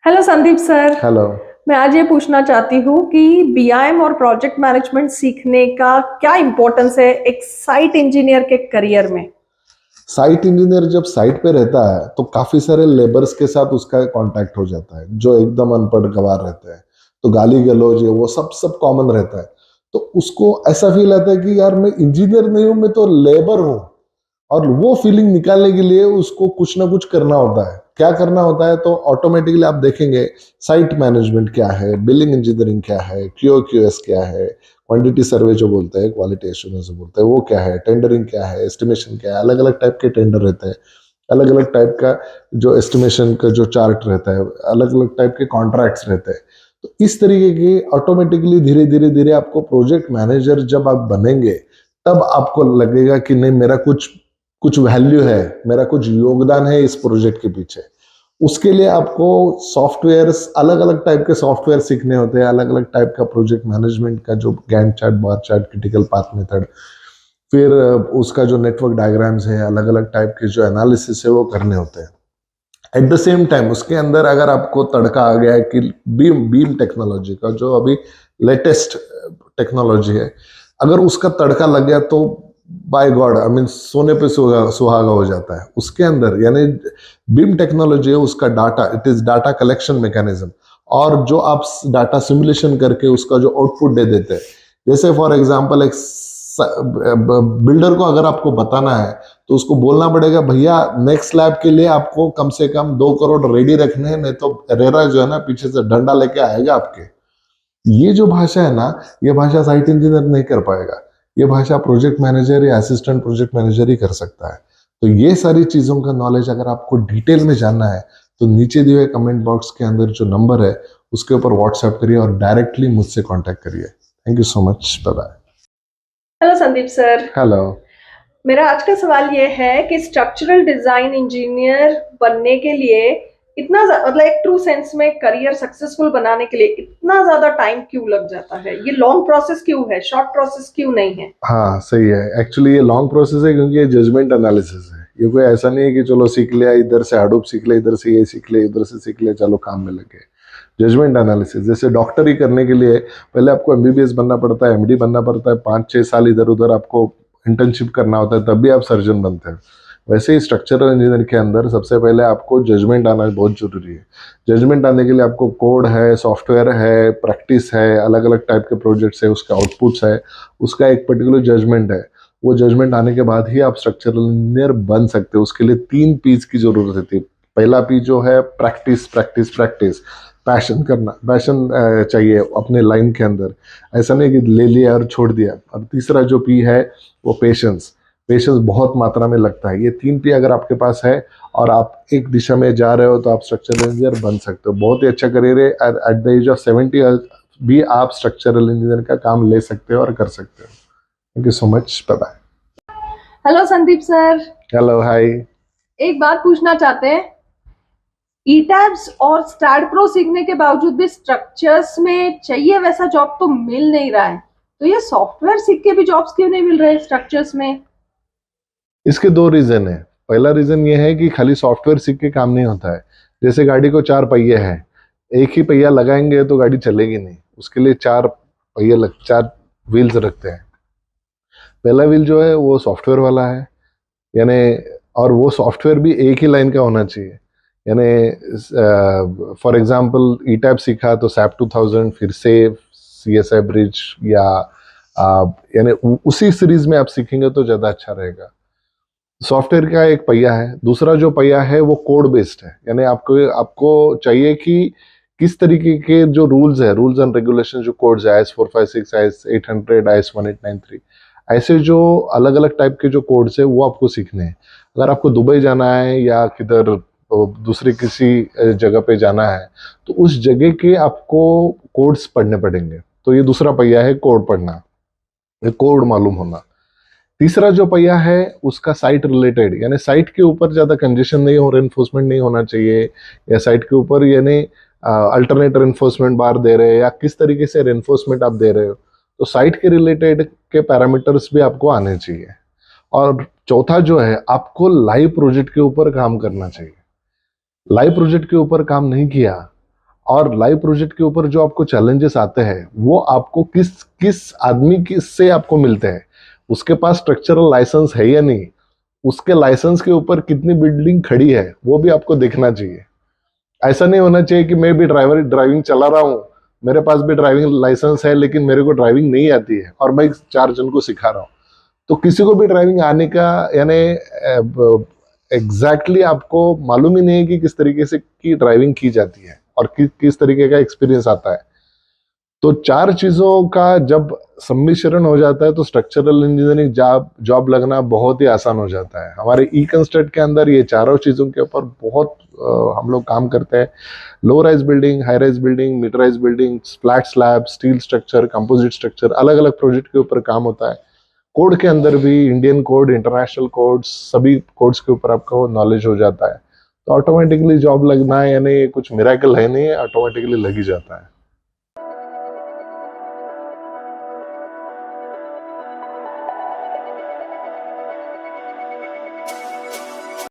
Hello Sandeep sir. Hello. मैं आज ये पूछना चाहती हूँ कि बीआईएम और प्रोजेक्ट मैनेजमेंट सीखने का क्या इम्पोर्टेंस है एक साइट इंजीनियर के करियर में। साइट इंजीनियर जब साइट पे रहता है तो काफी सारे लेबर्स के साथ उसका कांटेक्ट हो जाता है जो एकदम अनपढ़ गवार रहते हैं। तो गाली गलौज ये वो सब सब कॉमन रहता है। तो उसको ऐसा फील आता है कि यार मैं इंजीनियर नहीं हूं, मैं तो लेबर हूं। और वो फीलिंग निकालने के लिए उसको कुछ ना कुछ करना होता है। क्या करना होता है तो ऑटोमेटिकली आप देखेंगे साइट मैनेजमेंट क्या है, बिलिंग इंजीनियरिंग क्या है, क्यूओक्यूएस क्या है, क्वांटिटी सर्वे जो बोलते हैं, क्वालिटी एश्योरेंस जो बोलते हैं वो क्या है, टेंडरिंग क्या है, एस्टिमेशन क्या है। अलग अलग टाइप के टेंडर रहते हैं, अलग अलग टाइप का जो एस्टिमेशन का जो चार्ट रहता है, अलग अलग टाइप के कॉन्ट्रैक्ट्स रहते हैं। तो इस तरीके के ऑटोमेटिकली धीरे धीरे धीरे आपको प्रोजेक्ट मैनेजर जब आप बनेंगे तब आपको लगेगा कि नहीं, मेरा कुछ कुछ वैल्यू है, मेरा कुछ योगदान है इस प्रोजेक्ट के पीछे। उसके लिए आपको सॉफ्टवेयर्स, अलग अलग टाइप के सॉफ्टवेयर सीखने होते हैं, अलग अलग टाइप का प्रोजेक्ट मैनेजमेंट का जो Gantt chart, bar chart, critical path method, फिर उसका जो नेटवर्क डायग्राम्स है, अलग अलग टाइप के जो एनालिसिस है वो करने होते हैं। एट द सेम टाइम उसके अंदर अगर आपको तड़का आ गया है कि बीम बीम टेक्नोलॉजी का जो अभी लेटेस्ट टेक्नोलॉजी है, अगर उसका तड़का लग गया तो बाय गॉड, आई मीन सोने पे सुहागा हो जाता है उसके अंदर। यानी बीम टेक्नोलॉजी है, उसका data, it is data collection mechanism. और जो आप डाटा सिमुलेशन करके उसका जो आउटपुट दे देते हैं, जैसे फॉर एग्जांपल एक बिल्डर को अगर आपको बताना है तो उसको बोलना पड़ेगा, भैया नेक्स्ट स्लैब के लिए आपको कम से कम 2 करोड़ रेडी रखने हैं, नहीं तो रेरा जो है ना पीछे से डंडा लेके आएगा आपके। ये जो भाषा है ना, ये भाषा साइट इंजीनियर नहीं कर पाएगा। ये भाषा प्रोजेक्ट मैनेजर या असिस्टेंट प्रोजेक्ट मैनेजर ही कर सकता है। तो ये सारी चीजों का नॉलेज अगर आपको डिटेल में जानना है तो नीचे दिए हुए कमेंट बॉक्स के अंदर जो नंबर है उसके ऊपर व्हाट्सएप करिए और डायरेक्टली मुझसे कॉन्टेक्ट करिए। Thank you so much, bye bye. Hello Sandeep sir. Hello. मेरा आज का सवाल ये है कि स्ट्रक्चरल डिजाइन इंजीनियर बनने के लिए मतलब एक ट्रू सेंस में करियर सक्सेसफुल बनाने के लिए इतना ज्यादा टाइम क्यों लग जाता है? ये लॉन्ग प्रोसेस क्यों है, शॉर्ट प्रोसेस क्यों नहीं है? हाँ सही है, एक्चुअली ये लॉन्ग प्रोसेस है क्योंकि ये जजमेंट एनालिसिस है। ये कोई ऐसा नहीं है कि चलो सीख लिया, इधर से हाडूप सीख लिया, इधर से ये सीख लिया, इधर से सीख लिया, चलो काम में लगे। जजमेंट एनालिसिस जैसे डॉक्टरी करने के लिए पहले आपको एमबीबीएस बनना पड़ता है, एमडी बनना पड़ता है, 5-6 साल इधर उधर आपको इंटर्नशिप करना होता है, तब भी आप सर्जन बनते हैं। वैसे ही स्ट्रक्चरल इंजीनियर के अंदर सबसे पहले आपको जजमेंट आना बहुत जरूरी है। जजमेंट आने के लिए आपको कोड है, सॉफ्टवेयर है, प्रैक्टिस है, अलग अलग टाइप के प्रोजेक्ट्स है, उसके आउटपुट्स है, उसका एक पर्टिकुलर जजमेंट है। वो जजमेंट आने के बाद ही आप स्ट्रक्चरल इंजीनियर बन सकते हो। उसके लिए 3 पीस की जरूरत होती है। पहला पी जो है प्रैक्टिस, प्रैक्टिस, प्रैक्टिस। पैशन करना, पैशन चाहिए अपने लाइन के अंदर, ऐसा नहीं कि ले लिया और छोड़ दिया। और तीसरा जो पी है वो पेशेंस। पेशेंस बहुत मात्रा में लगता है। ये 3 पी अगर आपके पास है और आप एक दिशा में जा रहे हो तो आप स्ट्रक्चरल इंजीनियर बन सकते हो। बहुत ही अच्छा करियर है। एट द एज ऑफ 70 भी आप स्ट्रक्चरल इंजीनियर का काम ले सकते हो और कर सकते हो। Thank you so much, bye bye. Hello Sandeep sir. Hello, hi. एक बात पूछना चाहते हैं, ईटैब्स और स्टैड प्रो सीखने के बावजूद भी स्ट्रक्चर्स में चाहिए वैसा जॉब तो मिल नहीं रहा है, तो ये सॉफ्टवेयर सीख के भी जॉब्स क्यों नहीं मिल रहे स्ट्रक्चर्स में? इसके 2 रीजन है। पहला रीजन ये है कि खाली सॉफ्टवेयर सीख के काम नहीं होता है। जैसे गाड़ी को 4 पहिए हैं, एक ही पहिया लगाएंगे तो गाड़ी चलेगी नहीं, उसके लिए 4 पहिए 4 व्हील्स रखते हैं। पहला व्हील जो है वो सॉफ्टवेयर वाला है, यानी, और वो सॉफ्टवेयर भी एक ही लाइन का होना चाहिए। यानी फॉर एग्जांपल ई टैब सीखा तो सैप 2000, फिर सेव, CSI ब्रिज, या यानी उसी सीरीज में आप सीखेंगे तो ज़्यादा अच्छा रहेगा। सॉफ्टवेयर का एक पहिया है, दूसरा जो पहिया है वो कोड बेस्ड है। यानी आपको आपको चाहिए कि किस तरीके के जो रूल्स एंड रेगुलेशन, जो कोड्स है, IS 456, IS 800, IS 1893, ऐसे जो अलग अलग टाइप के जो कोड्स है वो आपको सीखने हैं। अगर आपको दुबई जाना है या किधर दूसरी किसी जगह पे जाना है तो उस जगह के आपको कोड्स पढ़ने पड़ेंगे। तो ये दूसरा पहिया है, कोड पढ़ना, कोड मालूम होना। तीसरा जो पहिया है उसका साइट रिलेटेड, यानी साइट के ऊपर ज्यादा कंजेशन नहीं हो, एनफोर्समेंट नहीं होना चाहिए, या साइट के ऊपर यानी अल्टरनेट एनफोर्समेंट बार दे रहे हैं या किस तरीके से एनफोर्समेंट आप दे रहे हो। तो साइट के रिलेटेड के पैरामीटर्स भी आपको आने चाहिए। और चौथा जो है, आपको लाइव प्रोजेक्ट के ऊपर काम करना चाहिए। लाइव प्रोजेक्ट के ऊपर काम नहीं किया और लाइव प्रोजेक्ट के ऊपर जो आपको चैलेंजेस आते हैं वो आपको किस किस आदमी से आपको मिलते हैं, उसके पास स्ट्रक्चरल लाइसेंस है या नहीं, उसके लाइसेंस के ऊपर कितनी बिल्डिंग खड़ी है, वो भी आपको देखना चाहिए। ऐसा नहीं होना चाहिए कि मैं भी ड्राइविंग चला रहा हूँ, मेरे पास भी ड्राइविंग लाइसेंस है लेकिन मेरे को ड्राइविंग नहीं आती है और मैं 4 जन को सिखा रहा हूँ। तो किसी को भी ड्राइविंग आने का यानी एग्जैक्टली आपको मालूम ही नहीं है कि किस तरीके से की ड्राइविंग की जाती है और किस तरीके का एक्सपीरियंस आता है। तो 4 चीजों का जब सम्मिश्रण हो जाता है तो स्ट्रक्चरल इंजीनियरिंग जॉब लगना बहुत ही आसान हो जाता है। हमारे ई कंस्ट्रक्ट के अंदर ये चारों चीजों के ऊपर बहुत हम लोग काम करते हैं। Low rise building, high rise building, mid rise building, flat slab, steel structure, composite structure, अलग अलग प्रोजेक्ट के ऊपर काम होता है। कोड के अंदर भी इंडियन कोड, इंटरनेशनल कोड्स, सभी कोड्स के ऊपर आपको नॉलेज हो जाता है। तो ऑटोमेटिकली जॉब लगना है, यानी कुछ मिरेकल है नहीं, ऑटोमेटिकली लग ही जाता है।